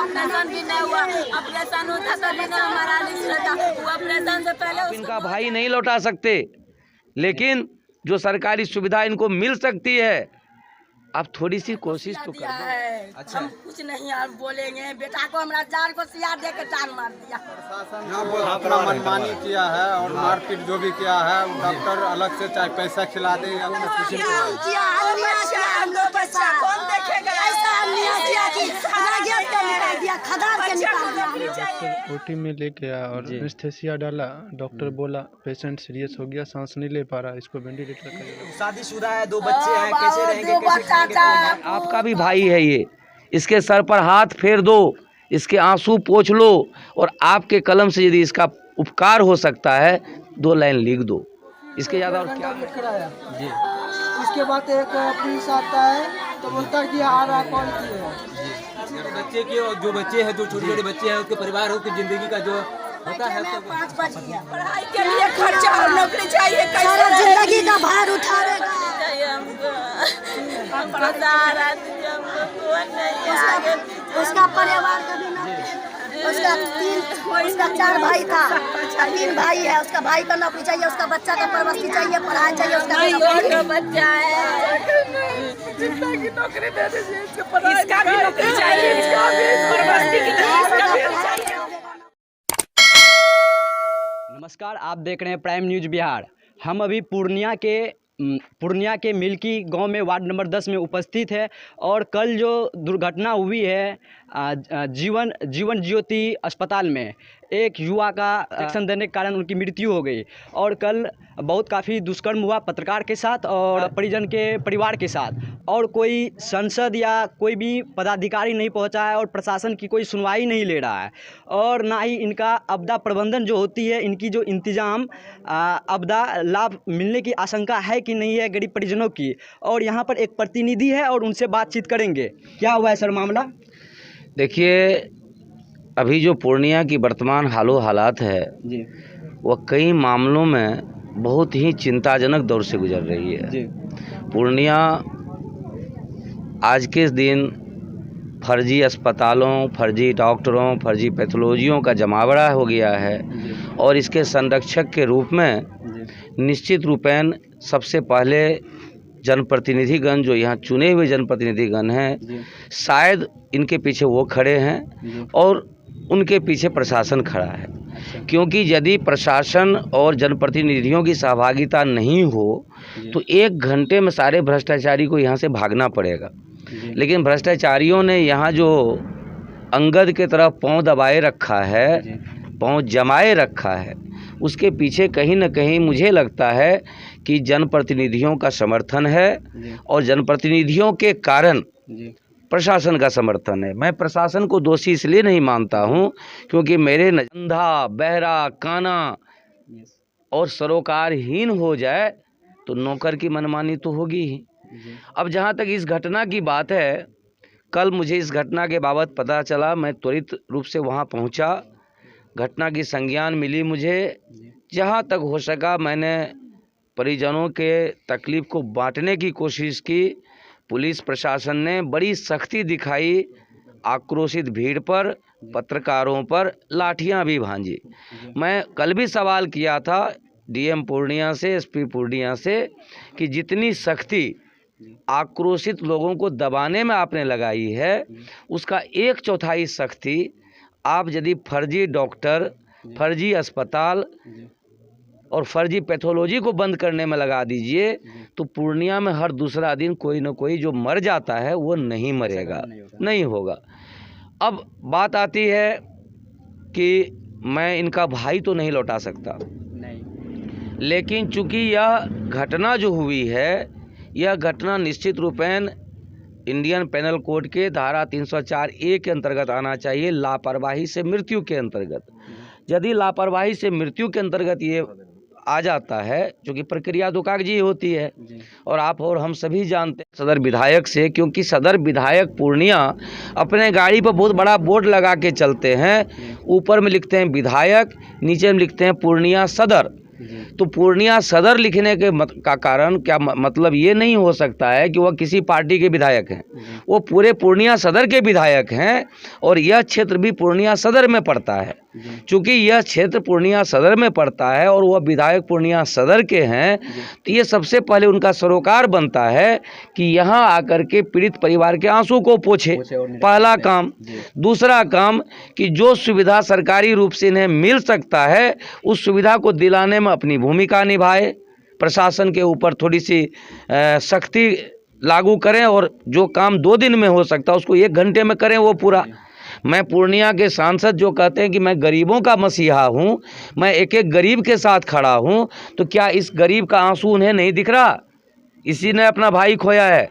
Operation भी नहीं हुआ, ऑपरेशन होता तो भी ना हमारा रिस्क रहता, वो ऑपरेशन से पहले आप इनका भाई नहीं लौटा सकते, लेकिन जो सरकारी सुविधा इनको मिल सकती है आप थोड़ी सी कोशिश तो दिया करें। है। अच्छा। हम कुछ नहीं यार बोलेंगे, बेटा को हमारा जार को सियार दे के टांग मार दिया। अपना मनमानी किया है और मारपीट जो भी किया है, डॉक्टर अलग से चाहे पैसा खिला दे या कुछ कौन देखेगा? ओटी में लेके आया और एनेस्थीसिया डाला। डॉक्टर बोला पेशेंट सीरियस हो गया, सांस नहीं ले पा रहा, इसको वेंटिलेटर करेगा। शादीशुदा है, 2 बच्चे हैं, कैसे रहेंगे, कैसे खाएंगे? आपका भी भाई है ये, इसके सर पर हाथ फेर दो, इसके आंसू पोंछ लो और आपके कलम से यदि इसका उपकार हो सकता है 2 लाइन लिख दो, इसके ज़्यादा और क्या है? जी। उसके बाद एक पुलिस आता है तो बोलता है कि आ रहा कौन की है। बच्चे के जो बच्चे हैं, जो छोटे छोटे बच्चे हैं, उसके परिवार हो, उसकी जिंदगी का जो होता है, पढ़ाई के लिए खर्चा और नौकरी चाहिए, कैसे जिंदगी का भार उठाएगा हमको सहारा दीजिए, हमको कौन नहीं है आगे पीछे। उसका परिवार कभी ना, उसका 4 भाई था, 3 भाई है, उसका भाई का नौकरी चाहिए, उसका बच्चा का परवरिश चाहिए, पढ़ाई चाहिए, उसका बच्चा है जितना की नौकरी दे दीजिए, इसका भी नौकरी चाहिए, इसका भी परवरिश के लिए इसका भी चाहिए। नमस्कार, आप देख रहे हैं प्राइम न्यूज़ बिहार। हम अभी पूर्णिया के मिल्की गांव में वार्ड नंबर 10 में उपस्थित है और कल जो दुर्घटना हुई है जीवन ज्योति अस्पताल में, एक युवा का एक्शन देने के कारण उनकी मृत्यु हो गई और कल बहुत काफ़ी दुष्कर्म हुआ पत्रकार के साथ और परिजन के परिवार के साथ, और कोई सांसद या कोई भी पदाधिकारी नहीं पहुंचा है और प्रशासन की कोई सुनवाई नहीं ले रहा है, और ना ही इनका आपदा प्रबंधन जो होती है, इनकी जो इंतज़ाम आपदा लाभ मिलने की आशंका है कि नहीं है गरीब परिजनों की। और यहाँ पर एक प्रतिनिधि है और उनसे बातचीत करेंगे। क्या हुआ है सर मामला? देखिए, अभी जो पूर्णिया की वर्तमान हालात है जी वह कई मामलों में बहुत ही चिंताजनक दौर से गुजर रही है। जी। पूर्णिया आज के दिन फर्जी अस्पतालों, फर्जी डॉक्टरों, फर्जी पैथोलॉजियों का जमावड़ा हो गया है और इसके संरक्षक के रूप में निश्चित रूपेण सबसे पहले जनप्रतिनिधिगण, जो यहाँ चुने हुए जनप्रतिनिधिगण हैं, शायद इनके पीछे वो खड़े हैं और उनके पीछे प्रशासन खड़ा है। क्योंकि यदि प्रशासन और जनप्रतिनिधियों की सहभागिता नहीं हो तो 1 घंटे में सारे भ्रष्टाचारी को यहाँ से भागना पड़ेगा। लेकिन भ्रष्टाचारियों ने यहाँ जो अंगद के तरफ पाँव दबाए रखा है, पाँव जमाए रखा है, उसके पीछे कहीं न कहीं मुझे लगता है कि जनप्रतिनिधियों का समर्थन है और जनप्रतिनिधियों के कारण प्रशासन का समर्थन है। मैं प्रशासन को दोषी इसलिए नहीं मानता हूं क्योंकि मेरे अंधा, बहरा, काना और सरोकारहीन हो जाए तो नौकर की मनमानी तो होगी ही। अब जहां तक इस घटना की बात है, कल मुझे इस घटना के बाबत पता चला, मैं त्वरित रूप से वहां पहुंचा, घटना की संज्ञान मिली मुझे। जहां तक हो सका मैंने परिजनों के तकलीफ़ को बांटने की कोशिश की। पुलिस प्रशासन ने बड़ी सख्ती दिखाई, आक्रोशित भीड़ पर, पत्रकारों पर लाठियां भी भांजी। मैं कल भी सवाल किया था डीएम पूर्णिया से, एसपी पूर्णिया से, कि जितनी सख्ती आक्रोशित लोगों को दबाने में आपने लगाई है उसका 1/4 सख्ती आप यदि फर्जी डॉक्टर, फर्जी अस्पताल और फर्जी पैथोलॉजी को बंद करने में लगा दीजिए तो पूर्णिया में हर दूसरा दिन कोई न कोई जो मर जाता है वो नहीं मरेगा, नहीं होगा। अब बात आती है कि मैं इनका भाई तो नहीं लौटा सकता, लेकिन चूंकि यह घटना जो हुई है, यह घटना निश्चित रूपेण इंडियन पेनल कोड के धारा 304A के अंतर्गत आना चाहिए, लापरवाही से मृत्यु के अंतर्गत। यदि लापरवाही से मृत्यु के अंतर्गत ये आ जाता है, जो कि प्रक्रिया तो कागजी होती है और आप और हम सभी जानते हैं सदर विधायक से, क्योंकि सदर विधायक पूर्णिया अपने गाड़ी पर बहुत बड़ा बोर्ड लगा के चलते हैं, ऊपर में लिखते हैं विधायक, नीचे में लिखते हैं पूर्णिया सदर। तो पूर्णिया सदर लिखने के का कारण क्या मतलब ये नहीं हो सकता है कि वह किसी पार्टी के विधायक हैं, वो पूरे पूर्णिया सदर के विधायक हैं और यह क्षेत्र भी पूर्णिया सदर में पड़ता है। चूँकि यह क्षेत्र पूर्णिया सदर में पड़ता है और वह विधायक पूर्णिया सदर के हैं, तो ये सबसे पहले उनका सरोकार बनता है कि यहाँ आकर के पीड़ित परिवार के आंसू को पोछे, पहला काम। दूसरा काम कि जो सुविधा सरकारी रूप से इन्हें मिल सकता है उस सुविधा को दिलाने में अपनी भूमिका निभाए, प्रशासन के ऊपर थोड़ी सी सख्ती लागू करें और जो काम 2 दिन में हो सकता है उसको 1 घंटे में करें वो पूरा। मैं पूर्णिया के सांसद जो कहते हैं कि मैं गरीबों का मसीहा हूँ, मैं एक एक गरीब के साथ खड़ा हूँ, तो क्या इस गरीब का आंसू उन्हें नहीं दिख रहा? इसी ने अपना भाई खोया है।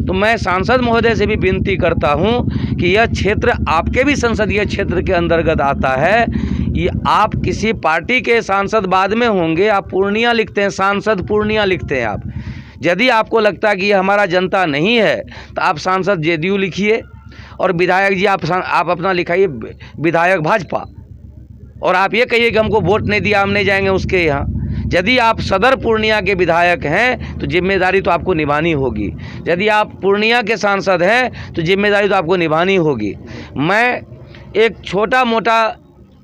तो मैं सांसद महोदय से भी विनती करता हूँ कि यह क्षेत्र आपके भी संसदीय क्षेत्र के अंतर्गत आता है। ये आप किसी पार्टी के सांसद बाद में होंगे, आप पूर्णिया लिखते हैं, सांसद पूर्णिया लिखते हैं आप। यदि आपको लगता है कि ये हमारा जनता नहीं है तो आप सांसद जेडीयू लिखिए और विधायक जी आप अपना लिखाइए विधायक भाजपा, और आप ये कहिए कि हमको वोट नहीं दिया हम नहीं जाएंगे उसके यहाँ। यदि आप सदर पूर्णिया के विधायक हैं तो जिम्मेदारी तो आपको निभानी होगी। यदि आप पूर्णिया के सांसद हैं तो जिम्मेदारी तो आपको निभानी होगी। मैं एक छोटा मोटा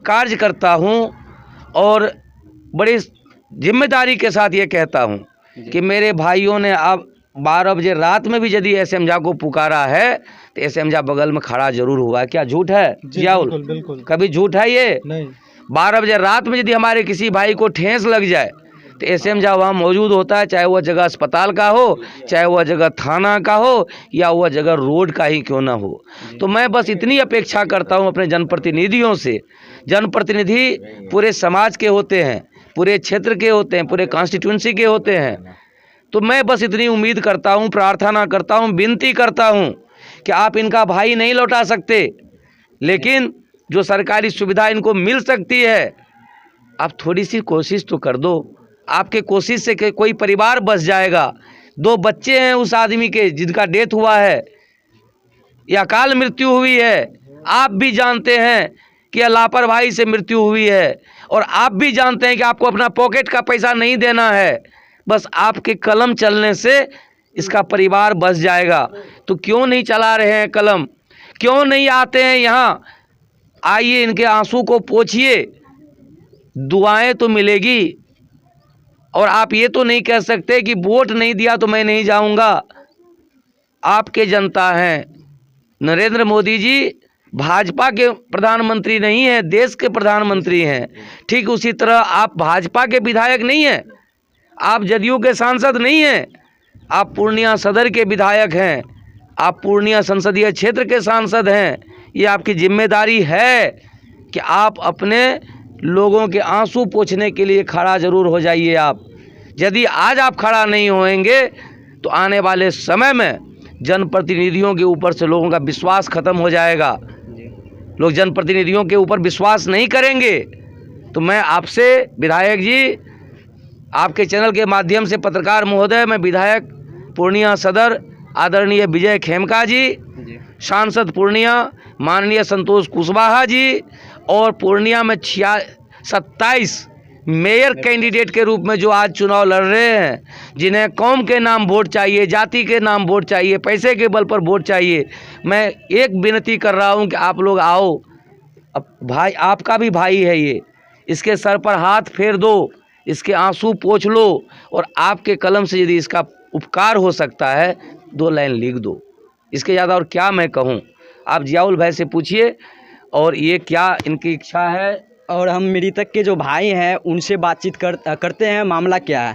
कार्य करता हूं और बड़ी जिम्मेदारी के साथ ये कहता हूं कि मेरे भाइयों ने अब 12 बजे रात में भी यदि एसएम झा को पुकारा है तो एसएम झा बगल में खड़ा जरूर हुआ। क्या झूठ है जियाउल? बिल्कुल। कभी झूठ है ये? नहीं। 12 बजे रात में यदि हमारे किसी भाई को ठेस लग जाए तो एसएम झा वहाँ मौजूद होता है, चाहे वह जगह अस्पताल का हो, चाहे वह जगह थाना का हो, या वह जगह रोड का ही क्यों ना हो। तो मैं बस इतनी अपेक्षा करता हूँ अपने जनप्रतिनिधियों से। जनप्रतिनिधि पूरे समाज के होते हैं, पूरे क्षेत्र के होते हैं, पूरे कॉन्स्टिट्यूंसी के होते हैं। तो मैं बस इतनी उम्मीद करता हूँ, प्रार्थना करता हूँ, विनती करता हूँ कि आप इनका भाई नहीं लौटा सकते, लेकिन जो सरकारी सुविधा इनको मिल सकती है आप थोड़ी सी कोशिश तो कर दो। आपके कोशिश से कोई परिवार बच जाएगा। 2 बच्चे हैं उस आदमी के जिनका डेथ हुआ है या अकाल मृत्यु हुई है। आप भी जानते हैं कि लापरवाही से मृत्यु हुई है और आप भी जानते हैं कि आपको अपना पॉकेट का पैसा नहीं देना है, बस आपके कलम चलने से इसका परिवार बच जाएगा। तो क्यों नहीं चला रहे हैं कलम? क्यों नहीं आते हैं यहाँ? आइए इनके आंसू को पोंछिए, दुआएं तो मिलेगी। और आप ये तो नहीं कह सकते कि वोट नहीं दिया तो मैं नहीं जाऊंगा। आपके जनता हैं। नरेंद्र मोदी जी भाजपा के प्रधानमंत्री नहीं हैं, देश के प्रधानमंत्री हैं। ठीक उसी तरह आप भाजपा के विधायक नहीं हैं, आप जदयू के सांसद नहीं हैं, आप पूर्णिया सदर के विधायक हैं, आप पूर्णिया संसदीय क्षेत्र के सांसद हैं। ये आपकी जिम्मेदारी है कि आप अपने लोगों के आंसू पोंछने के लिए खड़ा जरूर हो जाइए। आप यदि आज आप खड़ा नहीं होएंगे तो आने वाले समय में जनप्रतिनिधियों के ऊपर से लोगों का विश्वास खत्म हो जाएगा। लोग जनप्रतिनिधियों के ऊपर विश्वास नहीं करेंगे। तो मैं आपसे विधायक जी, आपके चैनल के माध्यम से पत्रकार महोदय, मैं विधायक पूर्णिया सदर आदरणीय विजय खेमका जी, सांसद पूर्णिया माननीय संतोष कुशवाहा जी, और पूर्णिया में 27 मेयर कैंडिडेट के रूप में जो आज चुनाव लड़ रहे हैं, जिन्हें कौम के नाम वोट चाहिए, जाति के नाम वोट चाहिए, पैसे के बल पर वोट चाहिए, मैं एक विनती कर रहा हूं कि आप लोग आओ। अब भाई, आपका भी भाई है ये, इसके सर पर हाथ फेर दो, इसके आंसू पोंछ लो, और आपके कलम से यदि इसका उपकार हो सकता है 2 लाइन लिख दो। इसके ज़्यादा और क्या मैं कहूँ? आप जियाउल भाई से पूछिए और ये क्या इनकी इच्छा है। और हम मृतक के जो भाई हैं उनसे बातचीत करते हैं। मामला क्या है,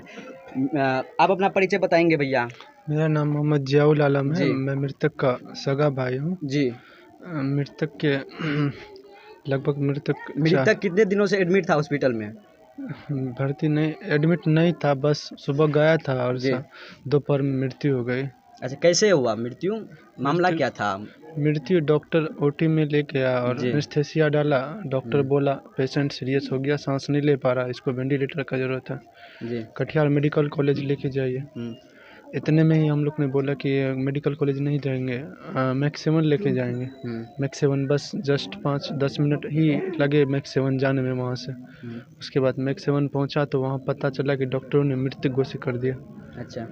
आप अपना परिचय बताएंगे भैया? मेरा नाम मोहम्मद जियाउल आलम है, मैं मृतक का सगा भाई हूँ जी। मृतक के लगभग मृतक कितने दिनों से एडमिट था हॉस्पिटल में? भर्ती नहीं, एडमिट नहीं था, बस सुबह गया था और दोपहर में मृत्यु हो गई। अच्छा, कैसे हुआ मृत्यु? मामला क्या था? मृत्यु डॉक्टर ओटी में लेके आया और एनेस्थीसिया डाला। डॉक्टर बोला पेशेंट सीरियस हो गया, सांस नहीं ले पा रहा, इसको वेंटिलेटर का ज़रूरत है, कटिहार मेडिकल कॉलेज लेके जाइए। इतने में ही हम लोग ने बोला कि मेडिकल कॉलेज नहीं जाएंगे, मैक्स7 लेके जाएंगे। मैक्स7 बस जस्ट 5-10 मिनट ही लगे मैक्स7 जाने में वहाँ से। उसके बाद मैक्स7 पहुँचा तो वहाँ पता चला कि डॉक्टरों ने मृत्यु घोषित कर दिया। अच्छा।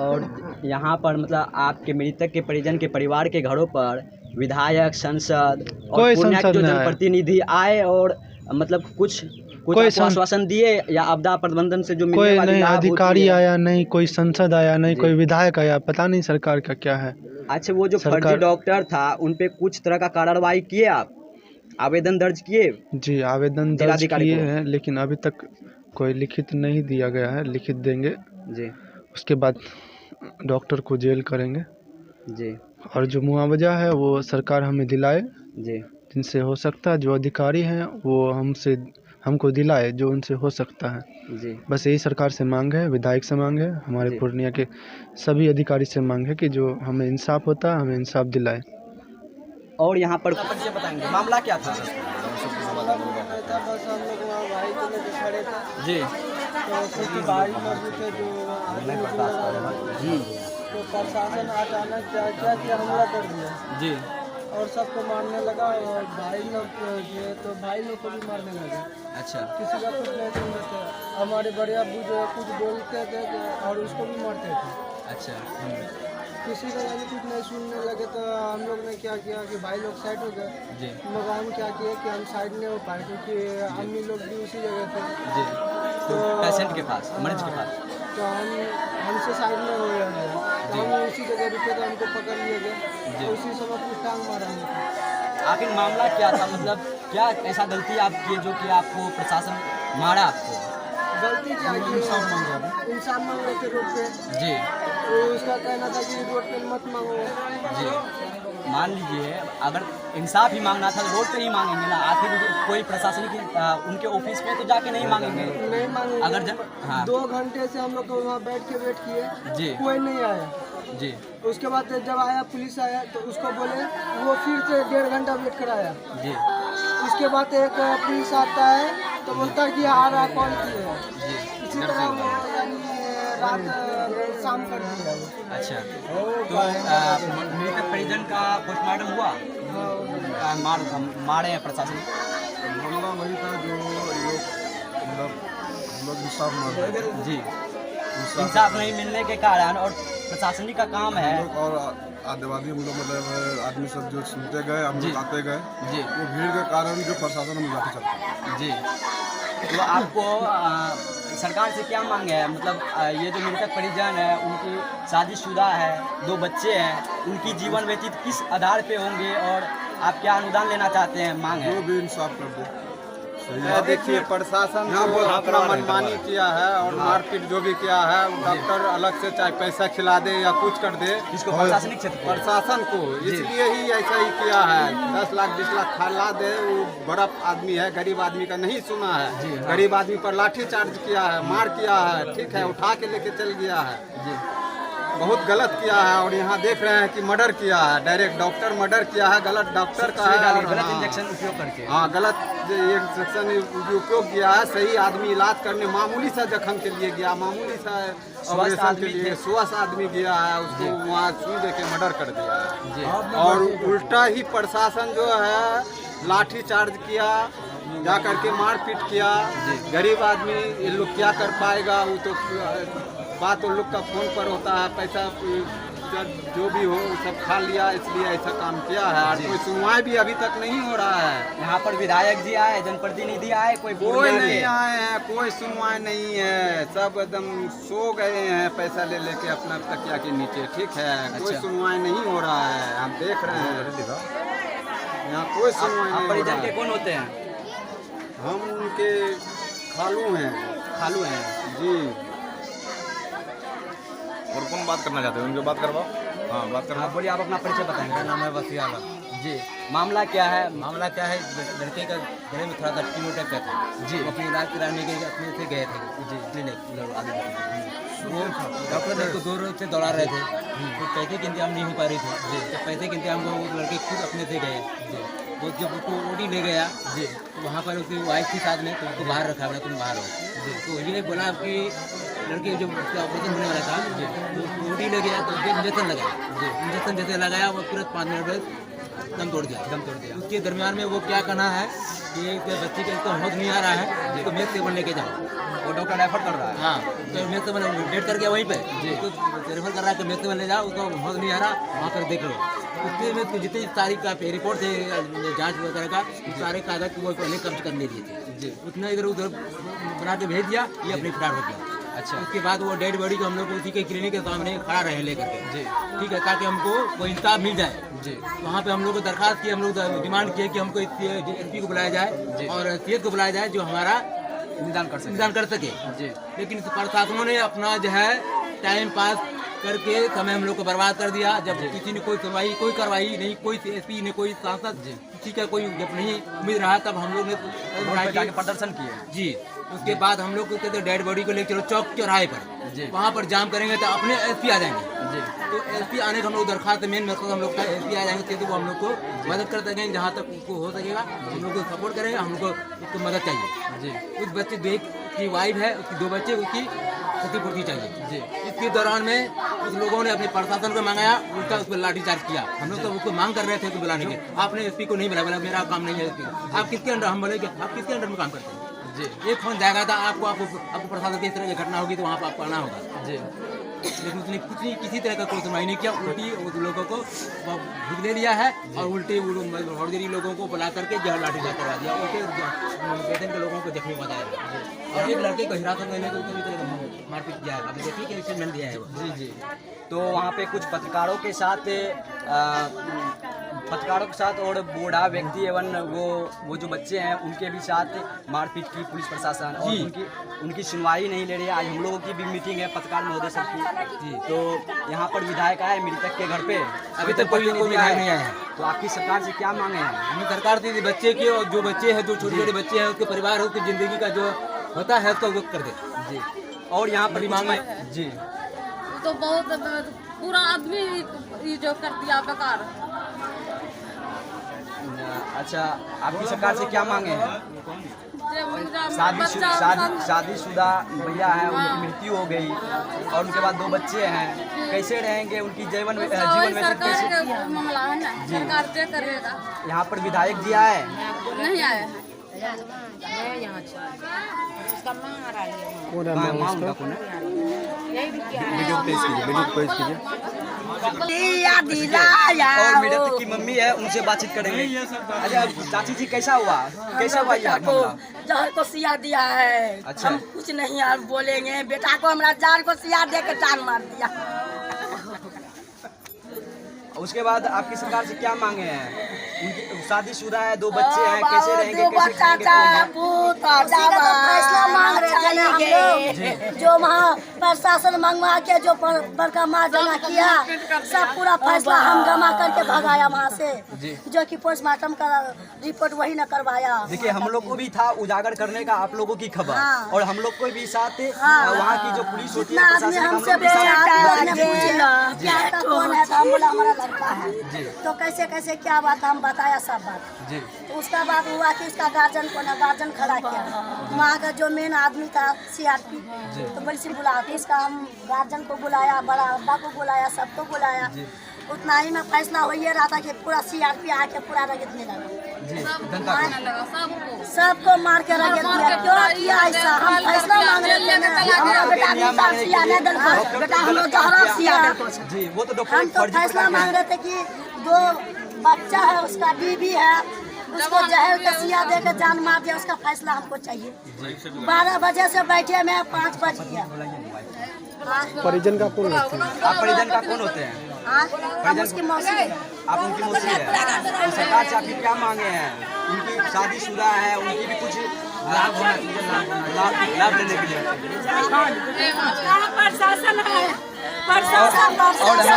और यहाँ पर मतलब आपके मृतक के परिजन के परिवार के घरों पर विधायक, संसद और कोई पूर्णिया के संसद जो नहीं आया। जनप्रतिनिधि आए और मतलब कुछ कोई आपको आश्वासन दिए या आपदा प्रबंधन से जो मिलने कोई वाली नहीं लाभ होती अधिकारी है? आया, नहीं कोई संसद आया, नहीं कोई विधायक आया, पता नहीं सरकार का क्या है। अच्छा, वो जो फर्जी सरकार- डॉक्टर था उन पे कुछ तरह का कार्रवाई किए आप? आवेदन दर्ज किए? जी आवेदन दर्ज जिलाधिकारी किए को? हैं, लेकिन अभी तक कोई लिखित नहीं दिया गया है। लिखित देंगे, जी उसके बाद डॉक्टर को जेल करेंगे। जी और जो मुआवजा है वो सरकार हमें दिलाए, जी जिनसे हो सकता है। जो अधिकारी हैं वो हमको दिलाए जो उनसे हो सकता है। जी बस यही सरकार से मांग है, विधायक से मांग है, हमारे जी। पूर्णिया के सभी अधिकारी से मांग है कि जो हमें इंसाफ होता है हमें इंसाफ दिलाए। और यहाँ पर बताएंगे मामला क्या था? बस हम लोग वहाँ भाई को लेकर खड़े थे, जी तो कुछ भाई लोग भी थे जो जी तो प्रशासन अचानक क्या किया, हमला कर दिया जी और सबको मारने लगा। और भाई लोग थे तो भाई लोग को भी मारने लगे। अच्छा किसी का कुछ नहीं सुनते थे। हमारे बड़े अब्बू जो है कुछ बोलते थे और उसको भी मारते थे। अच्छा किसी का यानी कुछ नहीं सुनने लगे तो हम लोग ने क्या किया कि भाई लोग साइड हो गए। जी मगर हम क्या किए कि हम साइड नहीं हो पाए क्योंकि अम्मी लोग भी उसी जगह थे। जी तो पेशेंट के पास, मरीज के पास। तो हमसे साइड में हो रहे हैं तो हम उसी जगह रुके तो हमको पकड़ लिए गए। जी। उसी समय कुछ टांग मारा हमको। आखिर मामला क्या था? मतलब क्या ऐसा गलती आप किए जो कि आपको प्रशासन मारा आपको? गलती क्या की, इंसान मांग रहे थे रोड पे। जी तो उसका कहना था कि रोड पे मत मांगो। जी मान लीजिए अगर इंसाफ ही मांगना था तो रोड पे ही मांगेंगे ना। आखिर कोई प्रशासनिक उनके ऑफिस में तो जाके नहीं मांगेंगे। नहीं मांगेंगे। अगर हाँ 2 घंटे से हम लोग को वहाँ बैठ के वेट किए, जी कोई नहीं आया। जी उसके बाद जब आया पुलिस आया तो उसको बोले, वो फिर से 1.5 घंटा वेट कराया। जी उसके बाद एक पुलिस आता है तो बोलता है कि आ रहा कॉल किए है। जी इसी तरह वो यानी रात शाम कर दिया वो। अच्छा तो मृतक परिजन का पोस्टमार्टम हुआ? मारे हैं प्रशासन? मामला वही था जो लोग मतलब हम लोग इंसाफ मांग रहे थे। जी इंसाफ नहीं मिलने के कारण और प्रशासनिक का काम है। हम लोग और आदिवासी हम लोग मतलब आदमी सब जो सुनते गए, हम जी। लोग आते गए, जी वो भीड़ के कारण जो प्रशासन हम लाठी चलता। जी तो आपको सरकार से क्या मांग है? मतलब ये जो मृतक परिजन है उनकी शादीशुदा है, 2 बच्चे हैं, उनकी जीवन व्यतीत किस आधार पे होंगे और आप क्या अनुदान लेना चाहते हैं? मांग है जो भी इंसाफ कर दे। देखिए प्रशासन जो अपना मनमानी किया है और मारपीट जो भी किया है, डॉक्टर अलग से चाहे पैसा खिला दे या कुछ कर दे, इसको प्रशासनिक क्षेत्र को? प्रशासन को इसलिए ही ऐसा ही किया है। 10 लाख 20 लाख खिला दे। वो बड़ा आदमी है, गरीब आदमी का नहीं सुना है। गरीब आदमी पर लाठी चार्ज किया है, मार किया है, ठीक है, उठा के लेके चल गया है। जी बहुत गलत किया है। और यहाँ देख रहे हैं कि मर्डर किया है, डायरेक्ट डॉक्टर मर्डर किया है, गलत डॉक्टर का है। और गलत हाँ, इंजेक्शन उपयोग करके। हाँ गलत इंजेक्शन उपयोग किया है। सही आदमी इलाज करने मामूली सा जख्म के लिए गया, मामूली सा ऑपरेशन के लिए स्वस्थ आदमी गया है, उसको वहाँ सुई दे के मर्डर कर दिया है। और उल्टा ही प्रशासन जो है लाठी चार्ज किया, जा करके मारपीट किया। गरीब आदमी ये लोग क्या कर पाएगा? वो तो बात उन लोग का फोन पर होता है, पैसा जो भी हो वो सब खा लिया, इसलिए ऐसा काम किया है। और कोई सुनवाई भी अभी तक नहीं हो रहा है। यहाँ पर विधायक जी आए, जनप्रतिनिधि आए, कोई नहीं आए हैं, कोई सुनवाई नहीं है। सब एकदम सो गए हैं पैसा ले लेके अपना तकिया के नीचे, ठीक है। कोई सुनवाई नहीं हो रहा है, हम देख रहे हैं यहाँ कोई सुनवाई नहीं हो रहा परिजन के है। कौन होते हैं? हम उनके खालू हैं। खालू हैं जी। और कौन बात करना चाहते हैं? उनके बात करवाओ। हाँ बात हाँ बोलिए, आप अपना परिचय बताएंगे। मेरा नाम है वसीआला। जी मामला क्या है? मामला क्या है, लड़के का गले में थोड़ा सा कीमो टाइप का था जी। वो अपने इलाज कराने के अपने से गए थे जी क्लिनिक आगे। वो डॉक्टर ने 2 रोज से दौड़ा रहे थे, तो पैसे के इंतजाम नहीं हो पा रही थी जी। तो पैसे के इंतजाम को वो लड़के खुद अपने से गए जी। तो जब उसको ओडी ले गया जी, तो वहाँ पर उसकी वाइफ के साथ में तो उसको बाहर रखा, बोला तुम बाहर हो जी। तो ये बोला कि लड़के जो ऑपरेशन होने वाला था वो रोटी ले गया तो इंजेक्शन लगाया, इंजेक्शन जैसे लगाया वो तुरंत 5 मिनट में दम तोड़ दिया। उसके दरमियान में वो क्या कहना है कि बच्चे के इसको होश नहीं आ रहा है, इसको मेथ सेवन लेके जाओ। वो डॉक्टर रेफर कर रहा है। हाँ, तो मेथ सेवन डेट कर गया वहीं पे, उसको रेफर कर रहा है कि मेथ सेवन ले जाओ, उसको होश नहीं आ रहा, वहाँ पर देख लो। उसके में जितनी तारीख का रिपोर्ट थे जाँच वगैरह का, सारे कागज वो पहले कब्ज कर ले दिए थे, उतना इधर उधर बना के भेज दिया, ये अपनी फरार हो गया। अच्छा, उसके बाद वो डेड बॉडी को हम लोग उसी के क्लिनिक के सामने खड़ा रहे लेकर के, ठीक है, ताकि हमको कोई इंसाफ मिल जाए। वहाँ पे हम लोग को दरखास्त की, हम लोग डिमांड किए कि हमको एसपी को बुलाया जाए और सीएस को बुलाया जाए जो हमारा निदान कर सके। लेकिन प्रशासनों ने अपना जो है टाइम पास करके समय हम लोग को बर्बाद कर दिया। जब किसी ने कोई सुनवाई, कोई कार्रवाई नहीं, कोई एसपी ने, कोई सांसद, किसी का कोई जब नहीं उम्मीद रहा, तब हम लोग ने प्रदर्शन किए जी। उसके बाद हम लोग कहते डेड बॉडी को लेकर चलो चौक चौराहे पर, वहाँ पर जाम करेंगे तो अपने एसपी आ जाएंगे। तो एसपी आने का हम लोग दरखास्त, मेन मकसद हम लोग का एसपी आ जाएंगे तो वो हम लोग को मदद कर सकेंगे, जहाँ तक उसको हो सकेगा हम लोग को सपोर्ट करेंगे, हम लोग को उसको मदद चाहिए। उस बच्चे की वाइफ है, उसकी 2 बच्चे, उसकी क्षतिपूर्ति चाहिए। इसके दौरान में उस लोगों ने अपने प्रशासन को मंगाया, उनका उस पर लाठीचार्ज किया। हम लोग तो उसको मांग कर रहे थे कि बुलाने के, आपने एसपी को नहीं बुलाया, बोला मेरा काम नहीं है एसपी, आप किसके अंडर, हम बोले कि आप किसके अंडर में काम करते हैं जी। एक फोन जाएगा था आपको प्रशासन की इस तरह की घटना होगी तो वहाँ पर आपको आना होगा जी। लेकिन उसने किसी तरह का कोई सुनवाई नहीं किया, उल्टी उस लोगों को भुगले लिया है और उल्टे हड़देरी लोगों को बुला करके जहर लाठीचार्ज करवा दिया, उल्टे पेशेंट के लोगों को देखने बताया। और एक लड़के को हिरासत में लेकर उसको मारपीट किया है, अभी देखिए कि स्टेटमेंट दिया है जी। तो वहाँ पे कुछ पत्रकारों के साथ और बूढ़ा व्यक्ति एवं वो जो बच्चे हैं उनके भी साथ मारपीट की पुलिस प्रशासन, और उनकी सुनवाई नहीं ले रही है। आज हम लोगों की भी मीटिंग है पत्रकार महोदय सबकी जी। तो यहाँ पर विधायक आए मृतक के घर पे, अभी तक कोई विधायक नहीं आया है। तो आपकी सरकार से क्या मांगे हैं? हमें सरकार से बच्चे के, और जो बच्चे हैं, जो छोटे छोटे बच्चे हैं, उसके परिवार है, उसकी जिंदगी का जो होता है उसका वक्त कर दे जी। और यहाँ पर मांग जी, तो बहुत पूरा आदमी जो कर दिया बेकार। अच्छा, आपकी सरकार से क्या मांगे हैं? शादीशुदा भैया है, उनकी मृत्यु हो गई और उनके बाद 2 बच्चे हैं, कैसे रहेंगे? उनकी जीवन में सरकार का मामला है ना, सरकार क्या करेगा? यहाँ पर विधायक जी आए नहीं आए हैं। और मृतक की मम्मी है, उनसे बातचीत करेंगे। अच्छा चाची जी, कैसा हुआ जहर को सिया दिया है। अच्छा। हम कुछ नहीं बोलेंगे, बेटा को हमारा जहर को सिया दे के जान मार दिया। उसके बाद आपकी सरकार से क्या मांगे हैं? उनकी शादीशुदा है, 2 बच्चे हैं, कैसे रहेंगे? फैसला मांग रहे थे जो वहाँ प्रशासन मंगवा के जो बड़का माँ जमा किया, सब पूरा फैसला हम जमा करके भगाया वहाँ से, जो कि पोस्टमार्टम का रिपोर्ट वही न करवाया। देखिए, हम लोग को भी था उजागर करने का आप लोगों की खबर, और हम लोग को भी साथ वहाँ की जो पुलिस होती है, हमारा लड़का है तो कैसे कैसे क्या बात हम बताया सब बात जी। तो उसका बाद हुआ कि उसका गार्जियन खड़ा किया, वहाँ का जो मेन आदमी था CRP, तो बड़ी सी बुला के उसका हम गार्जियन को बुलाया, बड़ा अब्बा को बुलाया, सबको बुलाया। उतना ही में फैसला हो ही रहा था कि पूरा CRP आके पूरा रगत में लगा, सबको मार के रगत में। क्यों किया ऐसा? हम फैसला मांग रहे थे, हमारा बेटा हम लोग हम तो फैसला मांग रहे थे कि 2 बच्चा है, उसका बीवी है, उसको जहर का सिया दे के जान मार दिया, उसका फैसला हमको चाहिए। 12 बजे से बैठे मैं 5 बज गया। परिजन का कौन होते हैं? आप परिजन का कौन होते हैं? हम उसकी मौसी है। आप उनकी मौसी है। तो सरकार से आपकी क्या मांगे हैं? उनकी शादीशुदा है, उनकी भी कुछ लाभ होना चाहिए, लाभ लेने के लिए। प्रशासन है, और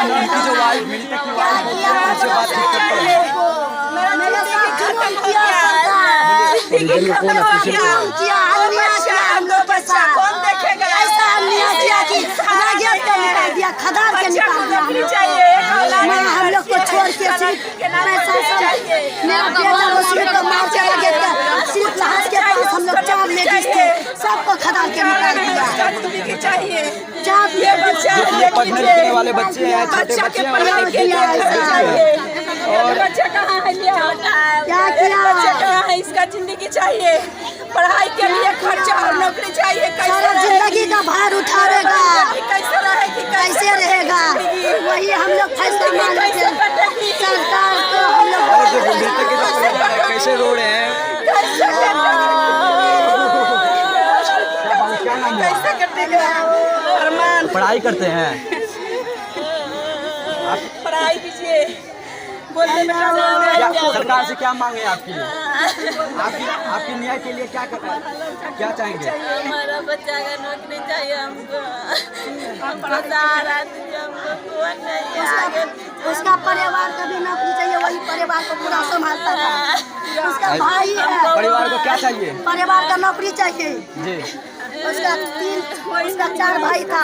उनकी जो वाइफ, मृतक की वाइफ होती है, उनसे बातचीत करते हैं। खदार के निकाल दिया हम लोग को छोड़ के। मेरा बेटा उसमें तो मार के लगे थे, सिर्फ जहाज के पास हम लोग 4 लेडीज थे, सबको खदार के निकाल दिया। चाहिए। ये बच्चा ये पढ़ने लिखने वाले बच्चे हैं, छोटे बच्चे हैं, पढ़ाई के लिए खर्चा चाहिए। और बच्चा कहाँ है लिया? क्या किया? बच्चा कहाँ है? इसका जिंदगी चाहिए, पढ़ाई के लिए खर्चा और नौकरी चाहिए। कैसे जिंदगी का भार उठाएगा? कैसे रहेगी? कैसे रहेगा? वही हम लोग फैसला मांगते हैं सरकार को। हम लोग कैसे रो रहे हैं? कैसे कटेगा? अरमान पढ़ाई करते हैं, पढ़ाई कीजिए। बोलने में सरकार से क्या मांगे आपकी आपकी न्याय के लिए क्या क्या चाहेंगे? हमारा बच्चा का नौकरी चाहिए हमको। हमको सहारा दीजिए, हमको कोई नहीं आगे। उसका परिवार का भी नौकरी चाहिए, वही परिवार को पूरा संभालता था। उसका भाई है, परिवार को क्या चाहिए? परिवार का नौकरी चाहिए जी। उसका 4 भाई था,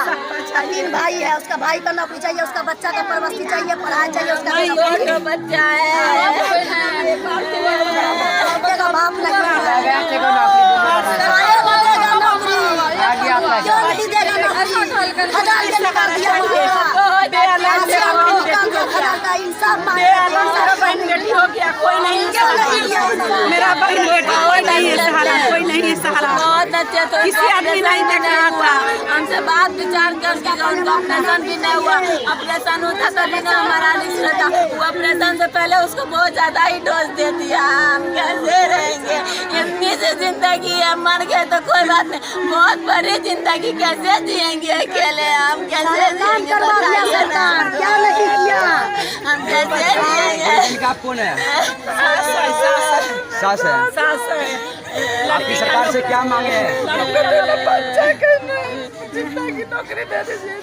3 भाई है। उसका भाई का नौकरी चाहिए, उसका बच्चा का परवरिश चाहिए, पढ़ाई चाहिए। उसका बच्चा है, बाप नहीं कोई नहीं, मेरा बहन बेटा कोई नहीं है सहारा, कोई नहीं है सहारा। बहुत अच्छे तो किसी आदमी नहीं देख रहा था। हमसे बात विचार करके उनका ऑपरेशन भी नहीं हुआ। ऑपरेशन होता तभी ना हमारा नहीं रहता। वो ऑपरेशन से पहले उसको बहुत ज्यादा ही डोज दे दिया। हम कैसे रहेंगे? इतनी सी जिंदगी है, मर गए तो कोई बात नहीं, बहुत बड़ी जिंदगी कैसे जिएंगे अकेले? हम कैसे जिएंगे? क्या नहीं किया? हम कैसे जिएंगे? इनका आप कौन है? सास है। आपकी सरकार से क्या मांगे हैं? नौकरी दे दीजिए,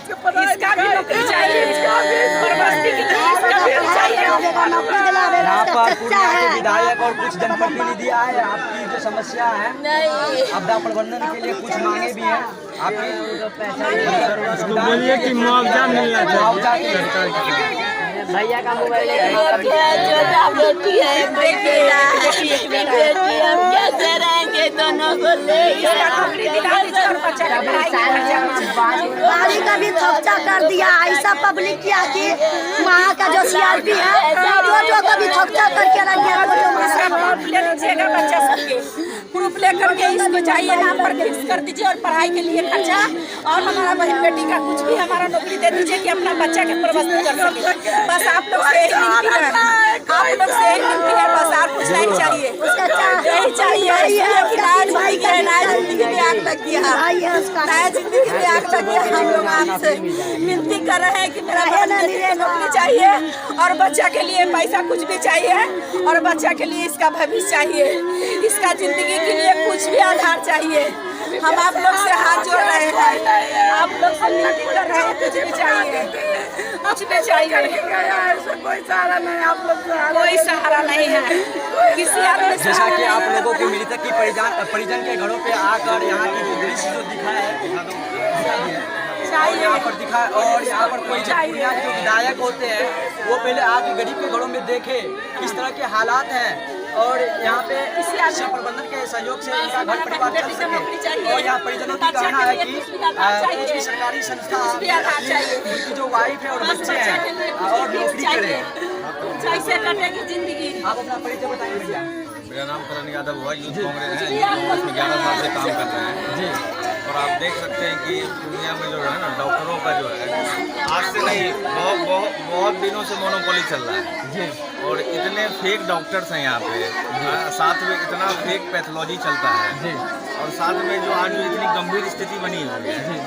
इसका भी नौकरी चाहिए, इसका भी परवरिश के लिए इसका भी चाहिए। यहाँ पर पूर्णिया के विधायक और कुछ जनप्रतिनिधि आए, आपकी जो समस्या है आपदा प्रबंधन के लिए कुछ मांगे भी हैं आपकी? बोलिए कि मुआवजा मिलना चाहिए। भैया का मोबाइल छोटा बेटी है, बेटी हम कैसे रहेंगे दोनों को लेकर? गाड़ी का भी खर्चा कर दिया। ऐसा पब्लिक किया कि वहाँ का जो CRP है जो का भी खर्चा करके रख दिया। ले लीजिएगा बच्चा सबके प्रूफ लेकर के इसको चाहिए नाम पर फिक्स कर दीजिए और पढ़ाई के लिए खर्चा और हमारा बहन बेटी का कुछ भी हमारा नौकरी दे दीजिए कि अपना बच्चा के परवरिश कर सके। बस आप लोग से यही विनती है, आप लोग से यही विनती है, बस और कुछ नहीं चाहिए। यही चाहिए भाई का नया जिंदगी में आग लग गया, नया जिंदगी में आग लग गया। हम लोग आपसे विनती कर रहे हैं कि मेरा बहन बेटी को नौकरी चाहिए और बच्चा के लिए पैसा कुछ भी चाहिए और बच्चा के लिए इसका भविष्य चाहिए, इसका जिंदगी के लिए कुछ भी आधार चाहिए। हम आप लोग से हाथ जोड़ रहे हैं, आप लोग से विनती कर रहे हैं, कुछ भी चाहिए, कुछ भी चाहिए। कोई सहारा नहीं, आप लोग कोई सहारा नहीं है किसी आदमी। जैसा कि आप लोगों की मृतक की परिजन के घरों पे आकर यहाँ की जो दृश्य जो दिखा है यहाँ पर दिखा, और यहाँ पर कोई पूर्णिया के जो विधायक होते हैं वो पहले आके गरीब के घरों में देखे किस तरह के हालात हैं और यहाँ पे शिक्षा प्रबंधन के सहयोग से इनका घर परिवार चल सके। और यहाँ परिजनों की कहना है कि कुछ भी सरकारी संस्था उनकी जो वाइफ है और बच्चे हैं और नौकरी करें। कैसे कटेगी जिंदगी? आप अपना परिचय बताइए भैया। मेरा नाम करण यादव हुआ, यूथ कांग्रेस है, उसमें 11 साल से काम कर रहे हैं जी। और आप देख सकते हैं कि दुनिया में जो है ना डॉक्टरों का जो है आज से नहीं बहुत दिनों से मोनोपोली चल रहा है जी। और इतने फेक डॉक्टर्स हैं यहाँ पे, साथ में इतना फेक पैथोलॉजी चलता है जी। और साथ में जो आज जो इतनी गंभीर स्थिति बनी हुई है,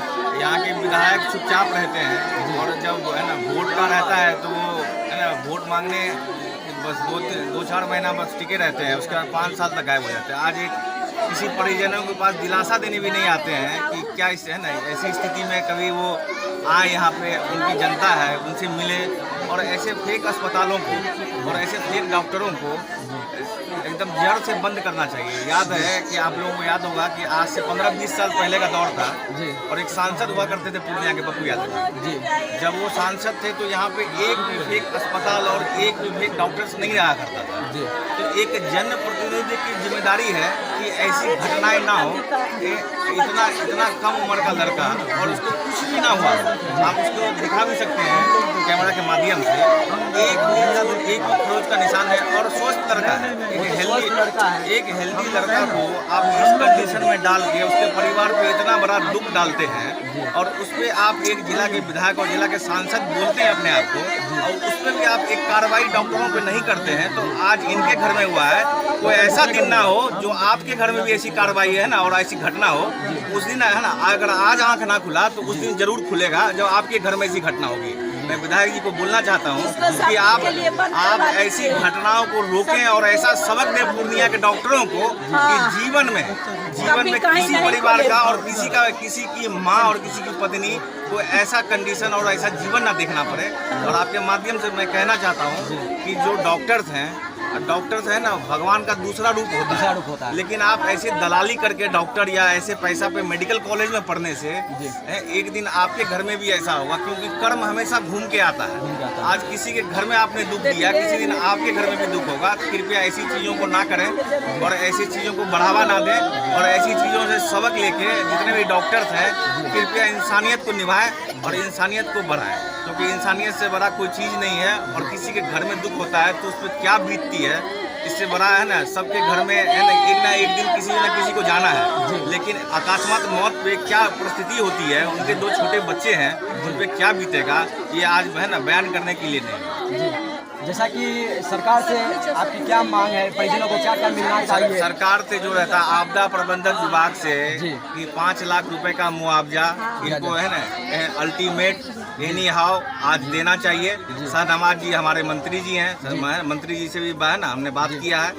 यहाँ के विधायक चुपचाप रहते हैं और जब है ना वोट का रहता है तो वो है ना वोट मांगने बस 2-4 महीना बस टिके रहते हैं, उसके बाद 5 साल तक गायब हो जाते हैं। आज एक किसी परिजनों के पास दिलासा देने भी नहीं आते हैं कि क्या इस है ना ऐसी स्थिति में कभी वो आए यहाँ पे, उनकी जनता है उनसे मिले और ऐसे फेक अस्पतालों को और ऐसे फेक डॉक्टरों को एकदम एकदम जड़ से बंद करना चाहिए। याद है कि आप लोगों को याद होगा कि आज से 15-20 साल पहले का दौर था जी। और एक सांसद हुआ करते थे पूर्णिया के, पप्पू यादव जी। जब वो सांसद थे तो यहाँ पे एक भी फेक अस्पताल और एक भी फेक डॉक्टर्स नहीं रहा करता था जी। तो एक जनप्रतिनिधि की जिम्मेदारी है कि ऐसी घटनाएं ना हो। इतना कम उम्र का लड़का और उसको कुछ भी ना हुआ, आप उसको दिखा भी सकते हैं कैमरा के माध्यम से, एक खरोच का निशान है और स्वस्थ लड़का है, एक हेल्दी लड़का को आप इस कंडीशन में डाल के उसके परिवार पे इतना बड़ा दुख डालते हैं और उस पर आप एक जिला के विधायक और जिला के सांसद बोलते हैं अपने आप को, और उस पर भी आप एक कार्रवाई डॉक्टरों पे नहीं करते हैं। तो आज इनके घर में हुआ है, कोई ऐसा दिन ना हो जो आपके घर में भी ऐसी कार्रवाई है ना और ऐसी घटना हो, उस दिन है ना, अगर आज आंख ना खुला तो उस दिन जरूर खुलेगा जब आपके घर में ऐसी घटना होगी। मैं विधायक जी को बोलना चाहता हूँ कि आप ऐसी घटनाओं को रोकें और ऐसा सबक दें पूर्णिया के डॉक्टरों को कि जीवन में किसी परिवार का और किसी की माँ और किसी की पत्नी को ऐसा कंडीशन और ऐसा जीवन ना देखना पड़े। और आपके माध्यम से मैं कहना चाहता हूँ कि जो डॉक्टर्स है ना, भगवान का दूसरा रूप होता है, लेकिन आप ऐसे दलाली करके डॉक्टर या ऐसे पैसा पे मेडिकल कॉलेज में पढ़ने से एक दिन आपके घर में भी ऐसा होगा, क्योंकि कर्म हमेशा घूम के आता है। आज किसी के घर में आपने दुख दिया, किसी दिन आपके घर में भी दुख होगा। कृपया ऐसी चीज़ों को ना करें और ऐसी चीज़ों को बढ़ावा ना दें और ऐसी चीज़ों से सबक लेके जितने भी डॉक्टर्स हैं कृपया इंसानियत को निभाएं और इंसानियत को बढ़ाएं, क्योंकि इंसानियत से बड़ा कोई चीज़ नहीं है। और किसी के घर में दुख होता है तो उस पर क्या बीतती है, इससे बड़ा है ना, सबके घर में है ना एक दिन किसी न किसी को जाना है, लेकिन अकस्मात मौत पे क्या परिस्थिति होती है, उनके 2 छोटे बच्चे हैं उन पे क्या बीतेगा, ये आज है ना बयान करने के लिए नहीं। जैसा कि सरकार से आपकी क्या मांग है, परिजनों को क्या क्या मिलना चाहिए? सरकार से जो रहता है आपदा प्रबंधन विभाग से कि 5 लाख रुपए का मुआवजा इनको है ना अल्टीमेट एनी हाउ आज देना चाहिए। शाहनवाज जी हमारे मंत्री जी हैं, मंत्री जी से भी है ना हमने बात किया है,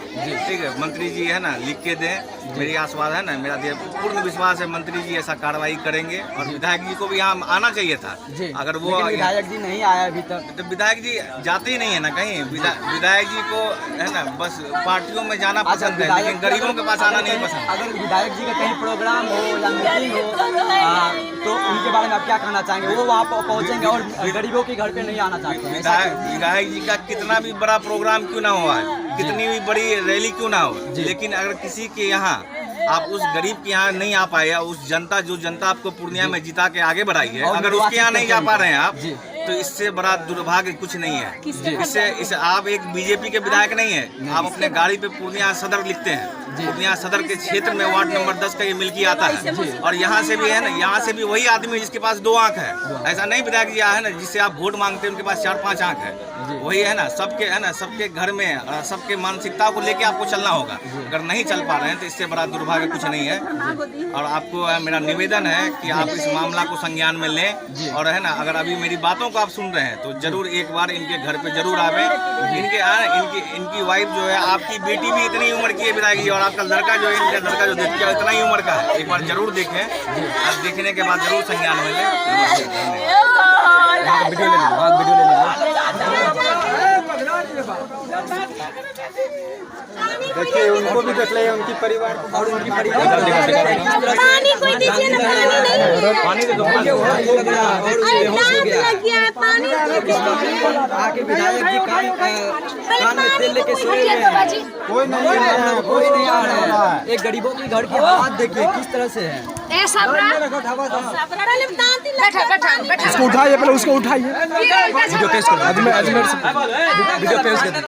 ठीक है, मंत्री जी है ना लिख के दें, मेरी आश्वास है ना, मेरा पूर्ण विश्वास है मंत्री जी ऐसा कार्रवाई करेंगे। और विधायक जी को भी यहाँ आना चाहिए था, अगर वो विधायक जी नहीं आया अभी तक, तो विधायक जी जाते ही नहीं है ना कहीं। विधायक जी को है ना बस पार्टियों में जाना पसंद है, लेकिन गरीबों के पास आना नहीं पसंद। अगर विधायक जी का कहीं प्रोग्राम हो या मीटिंग हो तो उनके बारे में आप क्या कहना चाहेंगे? वो वहाँ पहुँचेंगे और गरीबों के घर पे नहीं आना चाहते हैं। विधायक जी का कितना भी बड़ा प्रोग्राम क्यों ना हुआ है, कितनी भी बड़ी रैली क्यों ना हो, लेकिन अगर किसी के यहाँ आप उस गरीब के यहाँ नहीं आ पाए, उस जनता आपको पूर्णिया में जिता के आगे बढ़ाई है, अगर उसके यहाँ नहीं जा पा रहे हैं आप, तो इससे बड़ा दुर्भाग्य कुछ नहीं है। इससे आप एक बीजेपी के विधायक नहीं है, आप अपने गाड़ी पे पूर्णिया सदर लिखते हैं, पूर्णिया सदर के क्षेत्र में वार्ड नंबर 10 का ये मिल्की आता है, और यहाँ से भी है ना, यहाँ से भी वही आदमी जिसके पास 2 आँख है। ऐसा नहीं विधायक जी है ना जिससे आप वोट मांगते हैं उनके पास 4-5 आँख है, वही है ना, सबके घर में सबके मानसिकता को लेके आपको चलना होगा। अगर नहीं चल पा रहे हैं तो इससे बड़ा दुर्भाग्य कुछ नहीं है। और आपको मेरा निवेदन है कि आप इस मामला को संज्ञान में लें, और है ना अगर अभी मेरी बातों को आप सुन रहे हैं तो जरूर एक बार इनके घर पे जरूर आवे। इनकी वाइफ जो है, आपकी बेटी भी इतनी उम्र की है विधायक जी, और आपका लड़का जो है, इनका लड़का जो देखिए इतना ही उम्र का है, एक बार जरूर देखें और देखने के बाद जरूर संज्ञान में लें। वीडियो ले लीजिए। देखिए उनको भी देख ले, उनकी परिवार और उनकी परिवार पानी कोई दीजिए ना, पानी नहीं है, पानी आके विधायक जी कान में तेल लेके सोए हुए हैं, कोई नहीं आ रहा है। एक गरीबों के घर की हालात देखिए किस तरह से है। उसको उठाइए, पहले उसको उठाइए। वीडियो पेश कर